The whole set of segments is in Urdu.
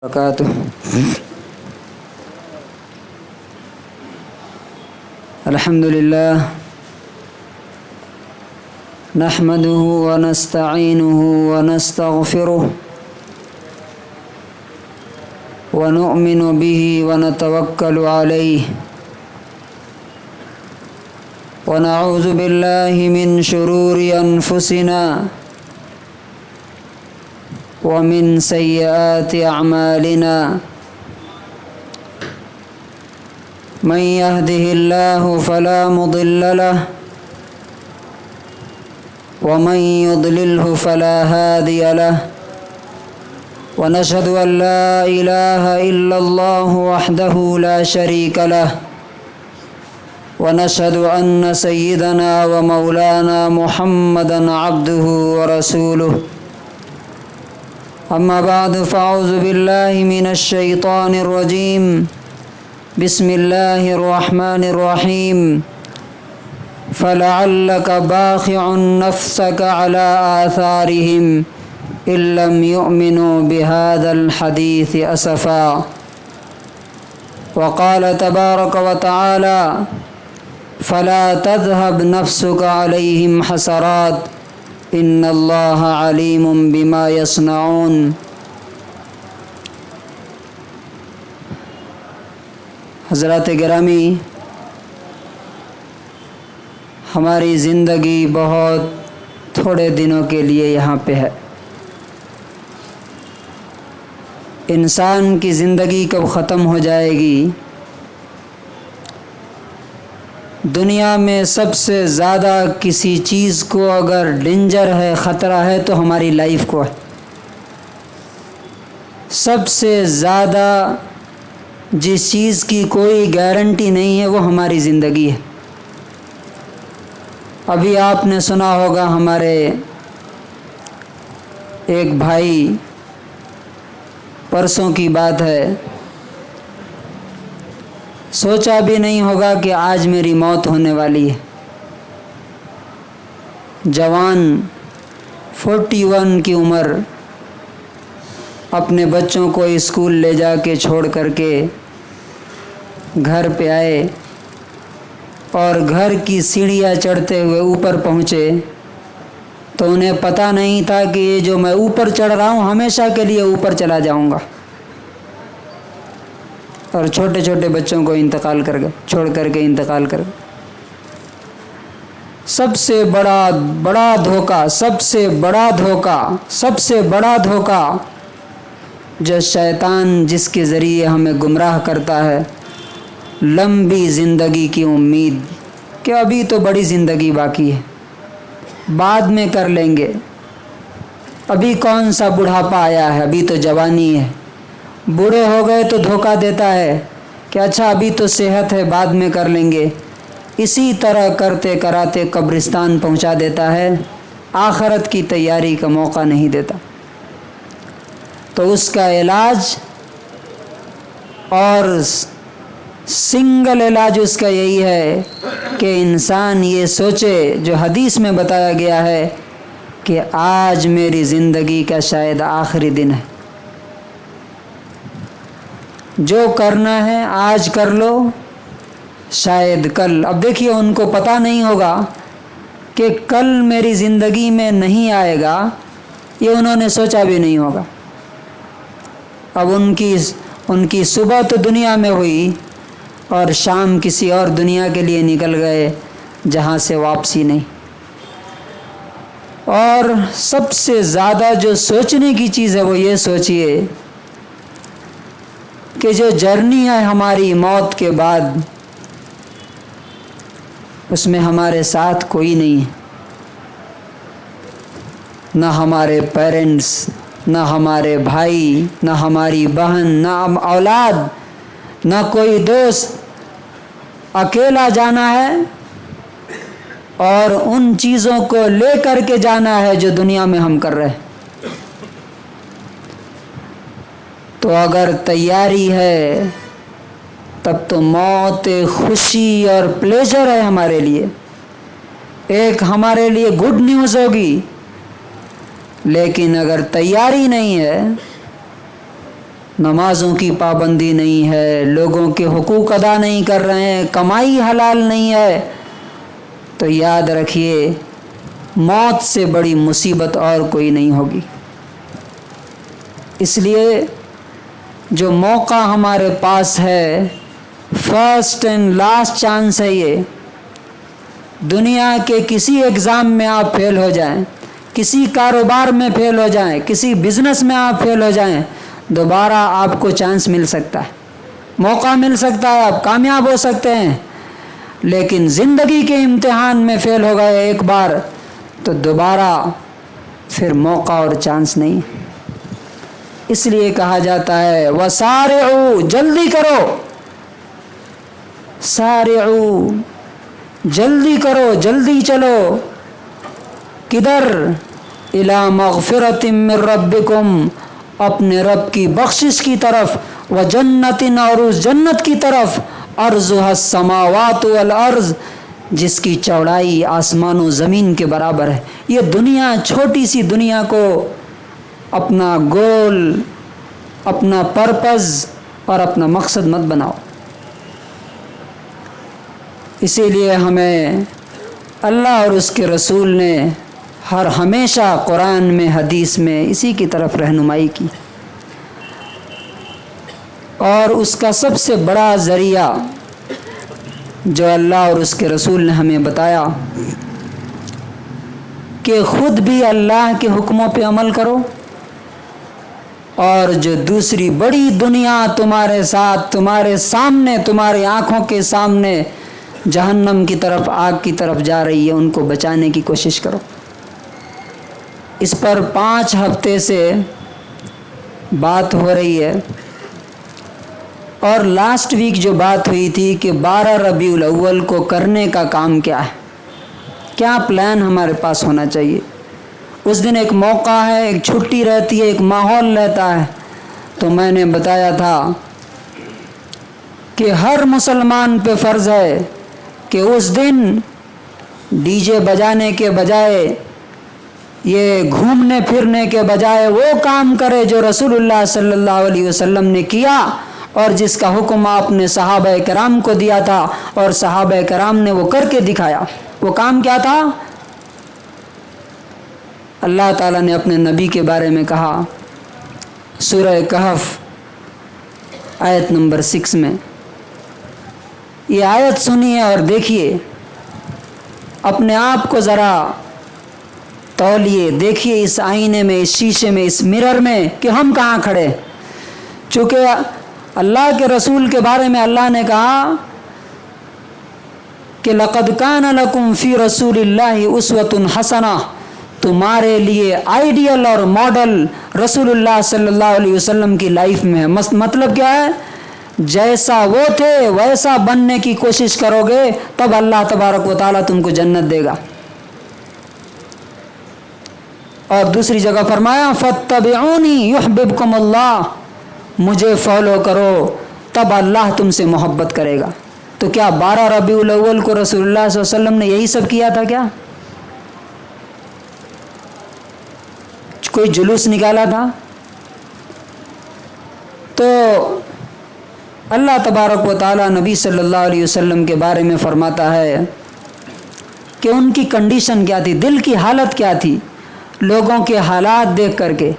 وبرکاتہ۔ الحمدللہ نحمده ونستعینه ونستغفره ونؤمن به ونتوکل علیہ ونعوذ باللہ من شرور انفسنا ومن سیئات اعمالنا من يهده الله فلا مضل له ومن يضلله فلا هادي له ونشهد أن لا إله إلا الله وحده لا شريك له ونشهد أن سيدنا ومولانا محمدا عبده ورسوله أما بعد فأعوذ بالله من الشيطان الرجيم بسم الله الرحمن الرحيم فلعلك باخع نفسك على آثارهم إن لم يؤمنوا بهذا الحديث أسفا وقال تبارك وتعالى فلا تذهب نفسك عليهم حسرات إن الله عليم بما يصنعون۔ حضرات گرامی، ہماری زندگی بہت تھوڑے دنوں کے لیے یہاں پہ ہے۔ انسان کی زندگی کب ختم ہو جائے گی؟ دنیا میں سب سے زیادہ کسی چیز کو اگر ڈینجر ہے، خطرہ ہے، تو ہماری لائف کو ہے۔ سب سے زیادہ جس چیز کی کوئی گارنٹی نہیں ہے وہ ہماری زندگی ہے۔ ابھی آپ نے سنا ہوگا، ہمارے ایک بھائی، پرسوں کی بات ہے، سوچا بھی نہیں ہوگا کہ آج میری موت ہونے والی ہے۔ جوان 41 کی عمر، اپنے بچوں کو اسکول لے جا کے چھوڑ کر کے گھر پہ آئے اور گھر کی سیڑھیاں چڑھتے ہوئے اوپر پہنچے تو انہیں پتہ نہیں تھا کہ یہ جو میں اوپر چڑھ رہا ہوں ہمیشہ کے لیے اوپر چلا جاؤں گا، اور چھوٹے چھوٹے بچوں کو انتقال کر گئے، چھوڑ کر کے انتقال کر گئے۔ سب سے بڑا دھوکہ، سب سے بڑا دھوکہ جو شیطان جس کے ذریعے ہمیں گمراہ کرتا ہے، لمبی زندگی کی امید کہ ابھی تو بڑی زندگی باقی ہے، بعد میں کر لیں گے، ابھی کون سا بڑھاپا آیا ہے، ابھی تو جوانی ہے۔ بوڑھے ہو گئے تو دھوکہ دیتا ہے کہ اچھا ابھی تو صحت ہے، بعد میں کر لیں گے۔ اسی طرح کرتے کراتے قبرستان پہنچا دیتا ہے، آخرت کی تیاری کا موقع نہیں دیتا۔ تو اس کا علاج، اور سنگل علاج اس کا یہی ہے کہ انسان یہ سوچے جو حدیث میں بتایا گیا ہے کہ آج میری زندگی کا شاید آخری دن ہے، جو کرنا ہے آج کر لو، شاید کل۔ اب دیکھیے، ان کو پتہ نہیں ہوگا کہ کل میری زندگی میں نہیں آئے گا، یہ انہوں نے سوچا بھی نہیں ہوگا۔ اب ان کی صبح تو دنیا میں ہوئی اور شام کسی اور دنیا کے لیے نکل گئے جہاں سے واپسی نہیں۔ اور سب سے زیادہ جو سوچنے کی چیز ہے وہ یہ سوچئے کہ جو جرنی ہے ہماری موت کے بعد، اس میں ہمارے ساتھ کوئی نہیں ہے، نہ ہمارے پیرنٹس، نہ ہمارے بھائی، نہ ہماری بہن، نہ اولاد، نہ کوئی دوست۔ اکیلا جانا ہے اور ان چیزوں کو لے کر کے جانا ہے جو دنیا میں ہم کر رہے ہیں۔ تو اگر تیاری ہے تب تو موت خوشی اور پلیزر ہے ہمارے لیے، ایک ہمارے لیے گڈ نیوز ہوگی۔ لیکن اگر تیاری نہیں ہے نمازوں کی پابندی نہیں ہے، لوگوں کے حقوق ادا نہیں کر رہے ہیں، کمائی حلال نہیں ہے، تو یاد رکھیے موت سے بڑی مصیبت اور کوئی نہیں ہوگی۔ اس لیے جو موقع ہمارے پاس ہے، فرسٹ اینڈ لاسٹ چانس ہے یہ۔ دنیا کے کسی ایگزام میں آپ فیل ہو جائیں، کسی کاروبار میں فیل ہو جائیں، کسی بزنس میں آپ فیل ہو جائیں، دوبارہ آپ کو چانس مل سکتا ہے، موقع مل سکتا ہے، آپ کامیاب ہو سکتے ہیں۔ لیکن زندگی کے امتحان میں فیل ہو گئے ایک بار تو دوبارہ پھر موقع اور چانس نہیں۔ اس لیے کہا جاتا ہے وسارعوا، جلدی کرو، سارعوا، جلدی کرو، جلدی چلو، کدھر؟ الی مغفرۃ من ربکم، اپنے رب کی بخشش کی طرف، وجنت، اور اس جنت کی طرف، عرضها السماوات والارض، جس کی چوڑائی آسمان و زمین کے برابر ہے۔ یہ دنیا، چھوٹی سی دنیا کو اپنا گول، اپنا پرپز اور اپنا مقصد مت بناؤ۔ اسی لیے ہمیں اللہ اور اس کے رسول نے ہمیشہ قرآن میں، حدیث میں اسی کی طرف رہنمائی کی۔ اور اس کا سب سے بڑا ذریعہ جو اللہ اور اس کے رسول نے ہمیں بتایا کہ خود بھی اللہ کے حکموں پہ عمل کرو، اور جو دوسری بڑی دنیا تمہارے ساتھ، تمہارے سامنے، تمہاری آنکھوں کے سامنے جہنم کی طرف، آگ کی طرف جا رہی ہے، ان کو بچانے کی کوشش کرو۔ اس پر 5 ہفتے سے بات ہو رہی ہے، اور لاسٹ ویک جو بات ہوئی تھی کہ 12 ربیع الاول کو کرنے کا کام کیا ہے، کیا پلان ہمارے پاس ہونا چاہیے۔ اس دن ایک موقع ہے، ایک چھٹی رہتی ہے، ایک ماحول رہتا ہے۔ تو میں نے بتایا تھا کہ ہر مسلمان پہ فرض ہے کہ اس دن ڈی جے بجانے کے بجائے، یہ گھومنے پھرنے کے بجائے وہ کام کرے جو رسول اللہ صلی اللہ علیہ وسلم نے کیا، اور جس کا حکم آپ نے صحابہ کرام کو دیا تھا، اور صحابہ کرام نے وہ کر کے دکھایا۔ وہ کام کیا تھا؟ اللہ تعالیٰ نے اپنے نبی کے بارے میں کہا سورہ کہف آیت نمبر 6 میں۔ یہ آیت سنیے اور دیکھیے، اپنے آپ کو ذرا تولیے، دیکھیے اس آئینے میں، اس شیشے میں، اس مرر میں کہ ہم کہاں کھڑے۔ چونکہ اللہ کے رسول کے بارے میں اللہ نے کہا کہ لَقَدْ كَانَ لَكُمْ فِي رَسُولِ اللَّهِ أُسْوَةٌ حَسَنَةٌ، تمہارے لیے آئیڈیل اور ماڈل رسول اللہ صلی اللہ علیہ وسلم کی لائف میں ہے۔ مطلب کیا ہے؟ جیسا وہ تھے ویسا بننے کی کوشش کرو گے تب اللہ تبارک و تعالیٰ تم کو جنت دے گا۔ اور دوسری جگہ فرمایا فَاتَّبِعُونِي يُحْبِبْكُمُ اللَّهُ، مجھے فالو کرو تب اللہ تم سے محبت کرے گا۔ تو کیا 12 ربیع الاول کو رسول اللہ صلی اللہ علیہ وسلم نے یہی سب کیا تھا کیا؟ کوئی جلوس نکالا تھا؟ تو اللہ تبارک و تعالیٰ نبی صلی اللہ علیہ وسلم کے بارے میں فرماتا ہے کہ ان کی کنڈیشن کیا تھی، دل کی حالت کیا تھی، لوگوں کے حالات دیکھ کر کے۔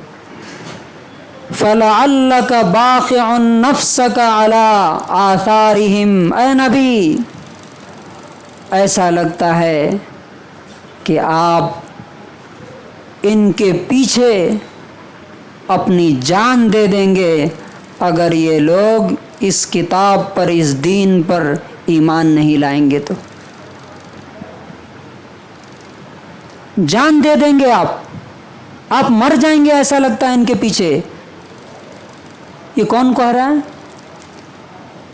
فَلَعَلَّكَ بَاخِعٌ نَفْسَكَ عَلَىٰ آثَارِهِمْ، اے نبی ایسا لگتا ہے کہ آپ ان کے پیچھے اپنی جان دے دیں گے اگر یہ لوگ اس کتاب پر، اس دین پر ایمان نہیں لائیں گے تو۔ جان دے دیں گے آپ مر جائیں گے ایسا لگتا ہے ان کے پیچھے۔ یہ کون کہہ رہا ہے؟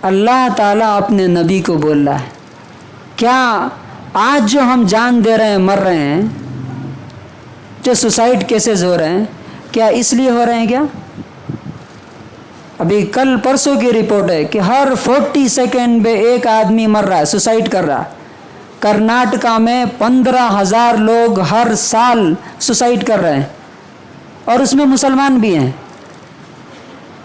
اللہ تعالیٰ اپنے نبی کو بول رہا ہے۔ کیا آج جو ہم جان دے رہے ہیں، مر رہے ہیں، جو سوسائڈ کیسز ہو رہے ہیں، کیا اس لیے ہو رہے ہیں کیا؟ ابھی کل پرسوں کی رپورٹ ہے کہ ہر 40 سیکنڈ میں ایک آدمی مر رہا ہے، سوسائڈ کر رہا ہے۔ کرناٹکا میں 15,000 لوگ ہر سال سوسائڈ کر رہے ہیں، اور اس میں مسلمان بھی ہیں۔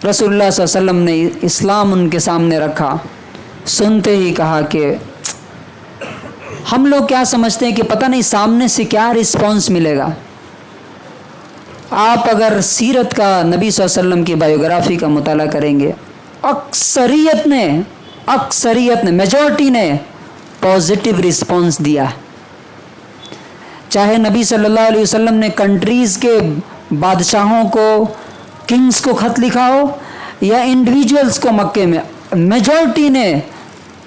رسول اللہ صلی اللہ علیہ وسلم نے اسلام ان کے سامنے رکھا، سنتے ہی کہا کہ ہم لوگ کیا سمجھتے ہیں کہ پتہ نہیں سامنے سے کیا رسپانس ملے گا۔ آپ اگر سیرت کا، نبی صلی اللہ علیہ وسلم کی بایوگرافی کا مطالعہ کریں گے، اکثریت نے میجورٹی نے پازیٹیو رسپانس دیا۔ چاہے نبی صلی اللہ علیہ وسلم نے کنٹریز کے بادشاہوں کو، کنگز کو خط لکھا ہو یا انڈیویجولز کو مکے میں، میجورٹی نے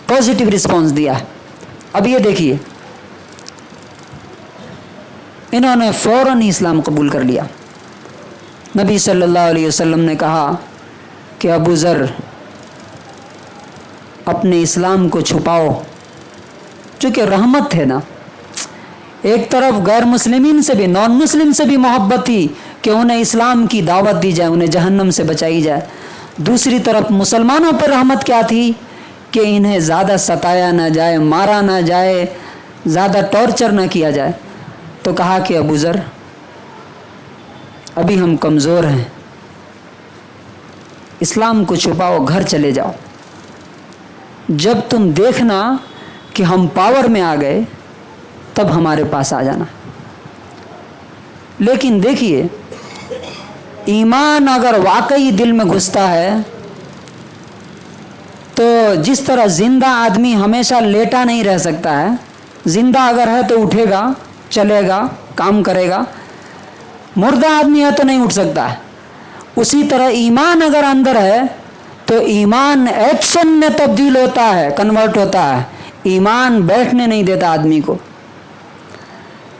پازیٹیو رسپانس دیا۔ اب یہ دیکھیے، انہوں نے فوراً اسلام قبول کر لیا۔ نبی صلی اللہ علیہ وسلم نے کہا کہ ابو ذر اپنے اسلام کو چھپاؤ، چونکہ رحمت تھے نا، ایک طرف غیر مسلمین سے بھی، نان مسلم سے بھی محبت تھی کہ انہیں اسلام کی دعوت دی جائے، انہیں جہنم سے بچائی جائے، دوسری طرف مسلمانوں پر رحمت کیا تھی کہ انہیں زیادہ ستایا نہ جائے، مارا نہ جائے، زیادہ ٹارچر نہ کیا جائے۔ تو کہا کہ ابو ذر ابھی ہم کمزور ہیں، اسلام کو چھپاؤ، گھر چلے جاؤ، جب تم دیکھنا کہ ہم پاور میں آ گئے تب ہمارے پاس آ جانا۔ لیکن دیکھیے، ایمان اگر واقعی دل میں گھستا ہے تو جس طرح زندہ آدمی ہمیشہ لیٹا نہیں رہ سکتا ہے، زندہ اگر ہے تو اٹھے گا، چلے گا، کام کرے گا، مردہ آدمی ہے تو نہیں اٹھ سکتا ہے۔ اسی طرح ایمان اگر اندر ہے تو ایمان ایکشن میں تبدیل ہوتا ہے، کنورٹ ہوتا ہے۔ ایمان بیٹھنے نہیں دیتا آدمی کو۔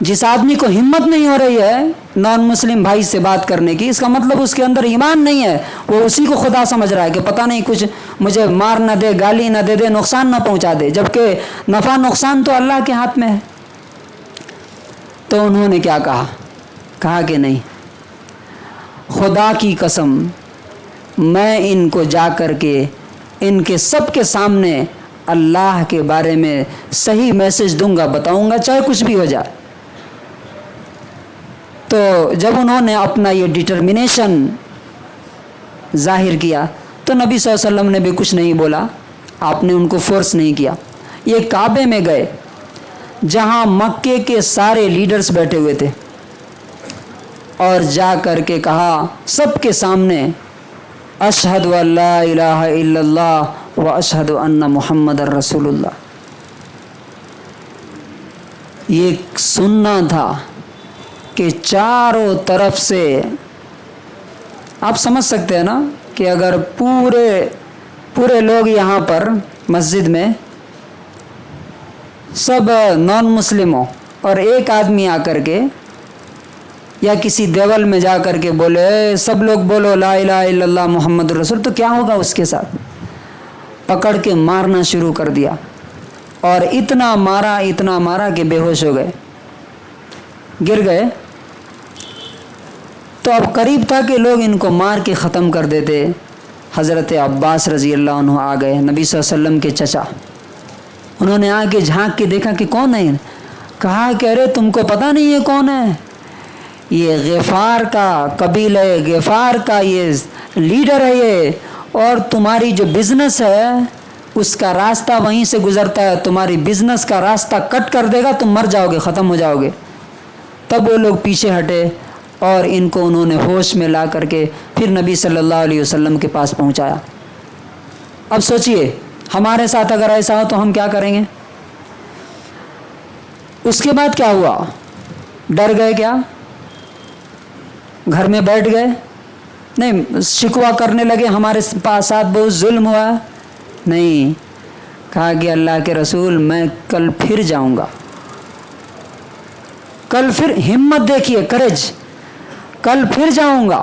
جس آدمی کو ہمت نہیں ہو رہی ہے نان مسلم بھائی سے بات کرنے کی، اس کا مطلب اس کے اندر ایمان نہیں ہے، وہ اسی کو خدا سمجھ رہا ہے کہ پتہ نہیں کچھ مجھے مار نہ دے، گالی نہ دے، نقصان نہ پہنچا دے، جبکہ نفع نقصان تو اللہ کے ہاتھ میں ہے۔ تو انہوں نے کیا کہا کہ نہیں، خدا کی قسم میں ان کو جا کر کے ان کے سب کے سامنے اللہ کے بارے میں صحیح میسج دوں گا، بتاؤں گا، چاہے کچھ بھی ہو جائے۔ تو جب انہوں نے اپنا یہ ڈٹرمنیشن ظاہر کیا تو نبی صلی اللہ علیہ وسلم نے بھی کچھ نہیں بولا، آپ نے ان کو فورس نہیں کیا۔ یہ کعبے میں گئے جہاں مکے کے سارے لیڈرز بیٹھے ہوئے تھے، اور جا کر کے کہا سب کے سامنے، اشہد ان لا الہ الا اللہ و اشہد ان محمد رسول اللہ۔ یہ سننا تھا کہ چاروں طرف سے، آپ سمجھ سکتے ہیں نا کہ اگر پورے لوگ یہاں پر مسجد میں سب نان مسلم ہو اور ایک آدمی آ کر کے یا کسی دیول میں جا کر کے بولے سب لوگ بولو لا الہ الا اللہ محمد رسول، تو کیا ہوگا اس کے ساتھ؟ پکڑ کے مارنا شروع کر دیا، اور اتنا مارا کہ بے ہوش ہو گئے، گر گئے۔ تو اب قریب تھا کہ لوگ ان کو مار کے ختم کر دیتے۔ حضرت عباس رضی اللہ عنہ آ گئے، نبی صلی اللہ علیہ وسلم کے چچا۔ انہوں نے آ کے جھانک کے دیکھا کہ کون ہے، کہا کہ ارے تم کو پتہ نہیں ہے کون ہے؟ یہ غفار کا قبیلہ، غفار کا یہ لیڈر ہے یہ، اور تمہاری جو بزنس ہے اس کا راستہ وہیں سے گزرتا ہے، تمہاری بزنس کا راستہ کٹ کر دے گا، تم مر جاؤ گے، ختم ہو جاؤ گے۔ تب وہ لوگ پیچھے ہٹے اور ان کو انہوں نے ہوش میں لا کر کے پھر نبی صلی اللہ علیہ وسلم کے پاس پہنچایا۔ اب سوچئے ہمارے ساتھ اگر ایسا ہو تو ہم کیا کریں گے؟ اس کے بعد کیا ہوا؟ ڈر گئے کیا؟ گھر میں بیٹھ گئے؟ نہیں، شکوہ کرنے لگے ہمارے ساتھ بہت ظلم ہوا؟ نہیں، کہا کہ اللہ کے رسول میں کل پھر جاؤں گا، کل پھر، ہمت دیکھیے، کریج، کل پھر جاؤں گا۔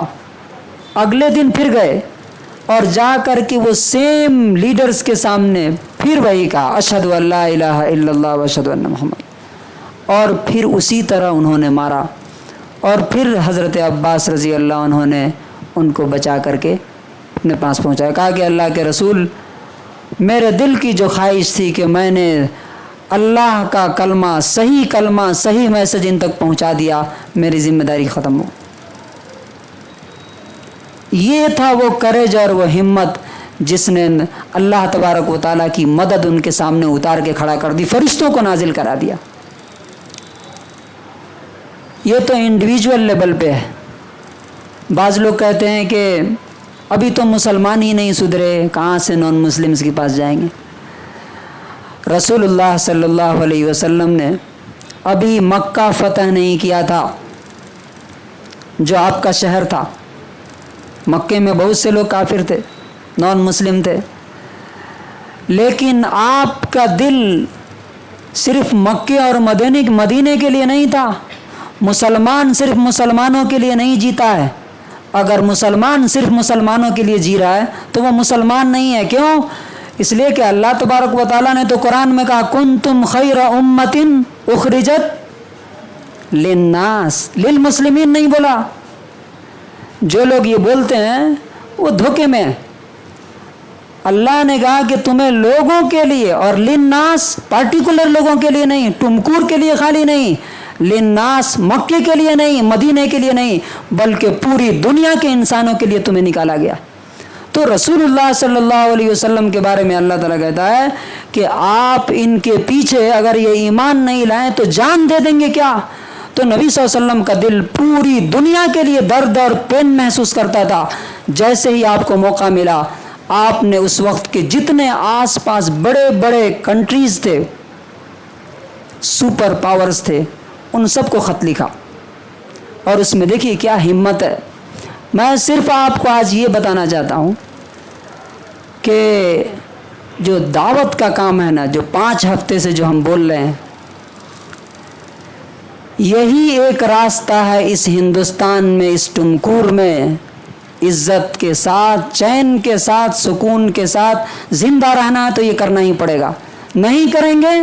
اگلے دن پھر گئے اور جا کر کے وہ سیم لیڈرز کے سامنے پھر وہی کہا اشہد ان لا الہ الا اللہ و اشہد ان محمد، اور پھر اسی طرح انہوں نے مارا، اور پھر حضرت عباس رضی اللہ عنہ نے ان کو بچا کر کے اپنے پاس پہنچایا۔ کہا کہ اللہ کے رسول میرے دل کی جو خواہش تھی کہ میں نے اللہ کا کلمہ، صحیح میسج ان تک پہنچا دیا، میری ذمہ داری ختم ہو۔ یہ تھا وہ کریج اور وہ ہمت جس نے اللہ تبارک و تعالیٰ کی مدد ان کے سامنے اتار کے کھڑا کر دی، فرشتوں کو نازل کرا دیا۔ یہ تو انڈیویجول لیول پہ ہے۔ بعض لوگ کہتے ہیں کہ ابھی تو مسلمان ہی نہیں سدھرے، کہاں سے نان مسلمز کے پاس جائیں گے؟ رسول اللہ صلی اللہ علیہ وسلم نے ابھی مکہ فتح نہیں کیا تھا، جو آپ کا شہر تھا۔ مکے میں بہت سے لوگ کافر تھے، نان مسلم تھے، لیکن آپ کا دل صرف مکے اور مدینے کے لیے نہیں تھا۔ مسلمان صرف مسلمانوں کے لیے نہیں جیتا ہے۔ اگر مسلمان صرف مسلمانوں کے لیے جی رہا ہے تو وہ مسلمان نہیں ہے۔ کیوں؟ اس لیے کہ اللہ تبارک و تعالیٰ نے تو قرآن میں کہا کنتم خیر امۃ اخرجت للناس، للمسلمین نہیں بولا۔ جو لوگ یہ بولتے ہیں وہ دھوکے میں۔ اللہ نے کہا کہ تمہیں لوگوں کے لیے، اور للناس پارٹیکولر لوگوں کے لیے نہیں، ٹمکور کے لیے خالی نہیں، للناس مکے کے لیے نہیں، مدینے کے لیے نہیں، بلکہ پوری دنیا کے انسانوں کے لیے تمہیں نکالا گیا۔ تو رسول اللہ صلی اللہ علیہ وسلم کے بارے میں اللہ تعالیٰ کہتا ہے کہ آپ ان کے پیچھے اگر یہ ایمان نہیں لائیں تو جان دے دیں گے کیا؟ تو نبی صلی اللہ علیہ وسلم کا دل پوری دنیا کے لیے درد اور پین محسوس کرتا تھا۔ جیسے ہی آپ کو موقع ملا، آپ نے اس وقت کے جتنے آس پاس بڑے بڑے کنٹریز تھے، سپر پاورز تھے، ان سب کو خط لکھا۔ اور اس میں دیکھیے کیا ہمت ہے۔ میں صرف آپ کو آج یہ بتانا چاہتا ہوں کہ جو دعوت کا کام ہے نا، جو 5 ہفتے سے جو ہم بول رہے ہیں، یہی ایک راستہ ہے اس ہندوستان میں، اس ٹمکور میں عزت کے ساتھ، چین کے ساتھ، سکون کے ساتھ زندہ رہنا ہے تو یہ کرنا ہی پڑے گا۔ نہیں کریں گے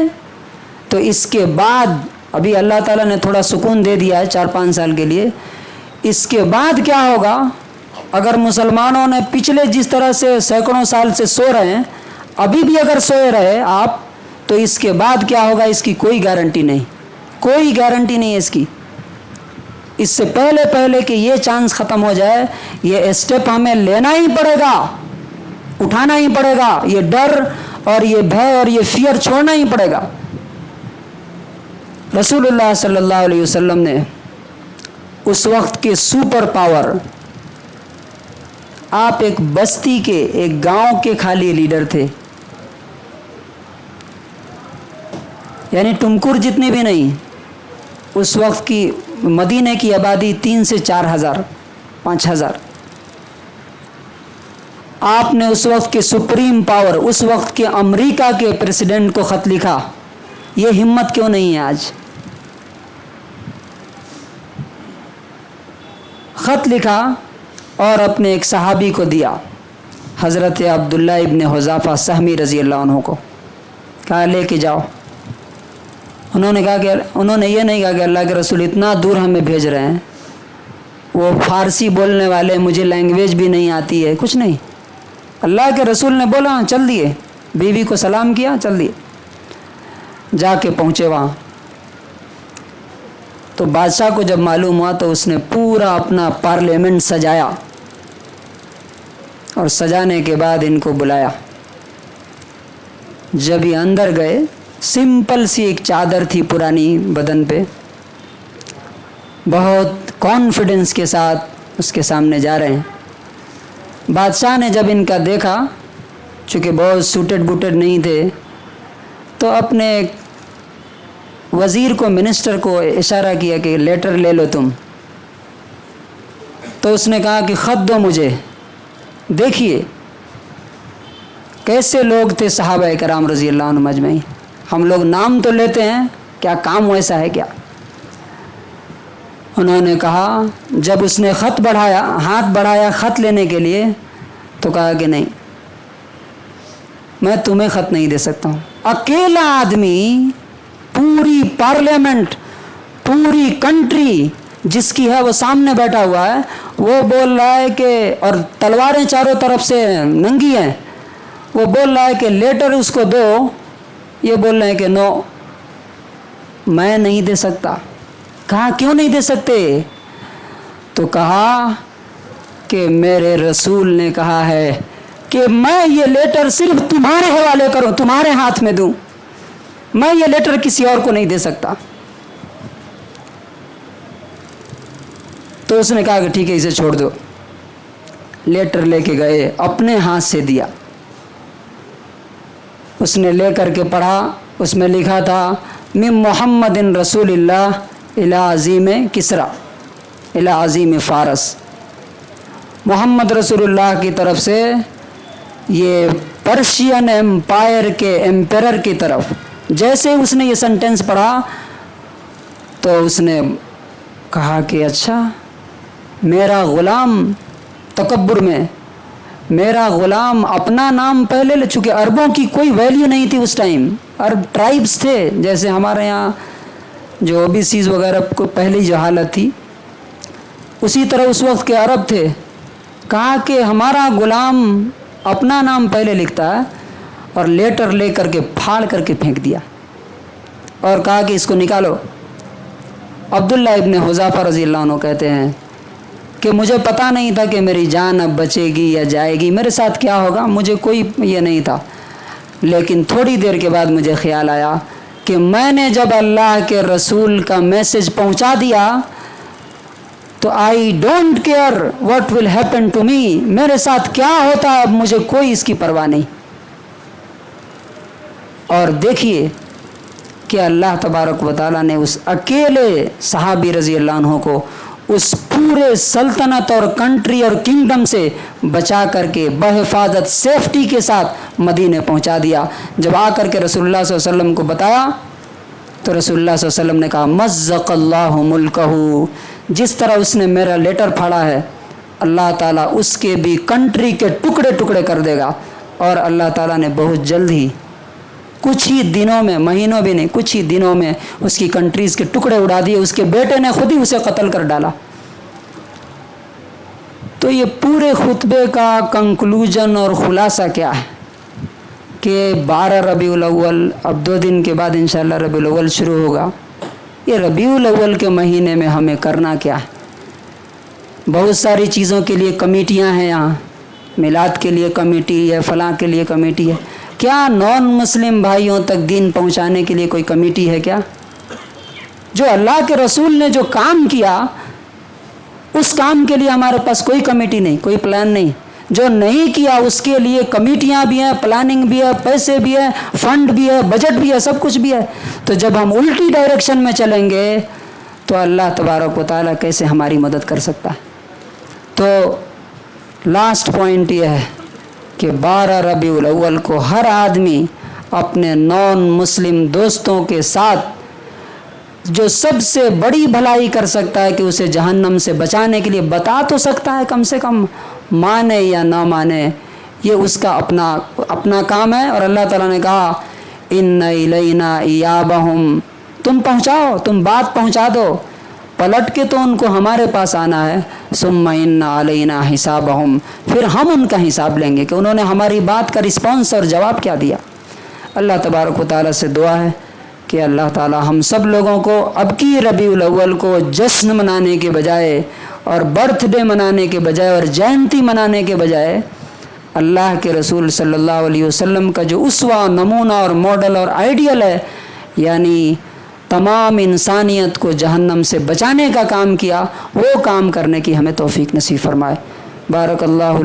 تو اس کے بعد، ابھی اللہ تعالیٰ نے تھوڑا سکون دے دیا ہے 4-5 سال کے لیے، اس کے بعد کیا ہوگا؟ اگر مسلمانوں نے پچھلے جس طرح سے سینکڑوں سال سے سو رہے ہیں، ابھی بھی اگر سوئے رہے آپ، تو اس کے بعد کیا ہوگا اس کی کوئی گارنٹی نہیں، کوئی گارنٹی نہیں ہے اس کی۔ اس سے پہلے کہ یہ چانس ختم ہو جائے، یہ اسٹیپ ہمیں لینا ہی پڑے گا، اٹھانا ہی پڑے گا، یہ ڈر اور یہ بھے اور یہ فیئر چھوڑنا ہی پڑے گا۔ رسول اللہ صلی اللہ علیہ وسلم نے اس وقت کے سپر پاور، آپ ایک بستی کے، ایک گاؤں کے خالی لیڈر تھے، یعنی ٹمکور جتنے بھی نہیں، اس وقت کی مدینے کی آبادی 3 سے 4 ہزار، 5 ہزار۔ آپ نے اس وقت کے سپریم پاور، اس وقت کے امریکہ کے پریزیڈنٹ کو خط لکھا۔ یہ ہمت کیوں نہیں ہے آج؟ خط لکھا اور اپنے ایک صحابی کو دیا، حضرت عبداللہ ابن حذافہ سہمی رضی اللہ عنہ کو، کہا لے کے جاؤ۔ انہوں نے یہ نہیں کہا کہ اللہ کے رسول اتنا دور ہمیں بھیج رہے ہیں، وہ فارسی بولنے والے، مجھے لینگویج بھی نہیں آتی ہے، کچھ نہیں۔ اللہ کے رسول نے بولا، چل دیے، بیوی کو سلام کیا، چل دیے۔ جا کے پہنچے وہاں تو بادشاہ کو جب معلوم ہوا تو اس نے پورا اپنا پارلیمنٹ سجایا، اور سجانے کے بعد ان کو بلایا۔ جب یہ اندر گئے، سمپل سی ایک چادر تھی پرانی بدن پہ، بہت کانفیڈنس کے ساتھ اس کے سامنے جا رہے ہیں۔ بادشاہ نے جب ان کا دیکھا، چونکہ بہت سوٹڈ بوٹڈ نہیں تھے، تو اپنے وزیر کو، منسٹر کو اشارہ کیا کہ لیٹر لے لو تم۔ تو اس نے کہا کہ خط دو مجھے۔ دیکھیے کیسے لوگ تھے صحابہ کرام رضی اللہ عنہم اجمعین۔ ہم لوگ نام تو لیتے ہیں، کیا کام ویسا ہے کیا؟ انہوں نے کہا، جب اس نے ہاتھ بڑھایا خط لینے کے لیے، تو کہا کہ نہیں، میں تمہیں خط نہیں دے سکتا ہوں۔ اکیلا آدمی، پوری پارلیمنٹ، پوری کنٹری جس کی ہے وہ سامنے بیٹھا ہوا ہے، وہ بول رہا ہے کہ، اور تلواریں چاروں طرف سے ننگی ہیں، وہ بول رہا ہے کہ لیٹر اس کو دو، یہ بول رہے ہیں کہ نو، میں نہیں دے سکتا۔ کہا کیوں نہیں دے سکتے؟ تو کہا کہ میرے رسول نے کہا ہے کہ میں یہ لیٹر صرف تمہارے حوالے کروں، تمہارے ہاتھ میں دوں، میں یہ لیٹر کسی اور کو نہیں دے سکتا۔ تو اس نے کہا کہ ٹھیک ہے اسے چھوڑ دو۔ لیٹر لے کے گئے، اپنے ہاتھ سے دیا۔ اس نے لے کر کے پڑھا، اس میں لکھا تھا من محمد رسول اللہ الی عظیم کسرا الی عظیم فارس، محمد رسول اللہ کی طرف سے یہ پرشین امپائر کے ایمپیرر کی طرف۔ جیسے اس نے یہ سنٹنس پڑھا تو اس نے کہا کہ اچھا میرا غلام، تکبر میں میرا غلام اپنا نام پہلے لے، چونکہ عربوں کی کوئی ویلیو نہیں تھی اس ٹائم، عرب ٹرائبس تھے، جیسے ہمارے یہاں جو OBCs وغیرہ کو پہلی جو حالت تھی اسی طرح اس وقت کے عرب تھے۔ کہا کہ ہمارا غلام اپنا نام پہلے لکھتا ہے، اور لیٹر لے کر کے پھاڑ کر کے پھینک دیا اور کہا کہ اس کو نکالو۔ عبداللہ ابن حذافہ رضی اللہ عنہ کہتے ہیں کہ مجھے پتہ نہیں تھا کہ میری جان اب بچے گی یا جائے گی، میرے ساتھ کیا ہوگا، مجھے کوئی یہ نہیں تھا، لیکن تھوڑی دیر کے بعد مجھے خیال آیا کہ میں نے جب اللہ کے رسول کا میسج پہنچا دیا تو I don't care what will happen to me, میرے ساتھ کیا ہوتا ہے اب مجھے کوئی اس کی پرواہ نہیں۔ اور دیکھیے کہ اللہ تبارک و تعالیٰ نے اس اکیلے صحابی رضی اللہ عنہ کو اس پورے سلطنت اور کنٹری اور کنگڈم سے بچا کر کے بحفاظت سیفٹی کے ساتھ مدینے پہنچا دیا۔ جب آ کر کے رسول اللہ صلی اللہ علیہ وسلم کو بتایا تو رسول اللہ صلی اللہ علیہ وسلم نے کہا مزق اللہ ملکہ، جس طرح اس نے میرا لیٹر پھاڑا ہے اللہ تعالیٰ اس کے بھی کنٹری کے ٹکڑے ٹکڑے کر دے گا۔ اور اللہ تعالیٰ نے بہت جلد ہی، کچھ ہی دنوں میں، مہینوں بھی نہیں، کچھ ہی دنوں میں اس کی کنٹریز کے ٹکڑے اڑا دیے، اس کے بیٹے نے خود ہی اسے قتل کر ڈالا۔ تو یہ پورے خطبے کا کنکلوژن اور خلاصہ کیا ہے کہ 12 ربیع الاول، اب 2 دن کے بعد انشاءاللہ ربیع الاول شروع ہوگا۔ یہ ربیع الاول کے مہینے میں ہمیں کرنا کیا ہے؟ بہت ساری چیزوں کے لیے کمیٹیاں ہیں یہاں، میلاد کے لیے کمیٹی ہے، فلاں کے لیے کمیٹی ہے۔ کیا نان مسلم بھائیوں تک دین پہنچانے کے لیے کوئی کمیٹی ہے کیا؟ جو اللہ کے رسول نے جو کام کیا اس کام کے لیے ہمارے پاس کوئی کمیٹی نہیں، کوئی پلان نہیں۔ جو نہیں کیا اس کے لیے کمیٹیاں بھی ہیں، پلاننگ بھی ہے، پیسے بھی ہے، فنڈ بھی ہے، بجٹ بھی ہے، سب کچھ بھی ہے۔ تو جب ہم الٹی ڈائریکشن میں چلیں گے تو اللہ تبارک و تعالیٰ کیسے ہماری مدد کر سکتا ہے؟ تو لاسٹ پوائنٹ یہ ہے کہ 12 ربیع الاول کو ہر آدمی اپنے نان مسلم دوستوں کے ساتھ جو سب سے بڑی بھلائی کر سکتا ہے کہ اسے جہنم سے بچانے کے لیے بتا تو سکتا ہے، کم سے کم مانے یا نہ مانے یہ اس کا اپنا کام ہے۔ اور اللہ تعالیٰ نے کہا ان الینا ایابہم، تم پہنچاؤ، تم بات پہنچا دو، پلٹ کے تو ان کو ہمارے پاس آنا ہے۔ ثم ان علینا حسابہم، پھر ہم ان کا حساب لیں گے کہ انہوں نے ہماری بات کا رسپانس اور جواب کیا دیا۔ اللہ تبارک و تعالیٰ سے دعا ہے کہ اللہ تعالیٰ ہم سب لوگوں کو اب کی ربیع الاول کو جشن منانے کے بجائے اور برتھ ڈے منانے کے بجائے اور جینتی منانے کے بجائے اللہ کے رسول صلی اللہ علیہ وسلم کا جو اسوہ، نمونہ اور ماڈل اور آئیڈیل ہے، یعنی تمام انسانیت کو جہنم سے بچانے کا کام کیا، وہ کام کرنے کی ہمیں توفیق نصیب فرمائے۔ بارک اللہ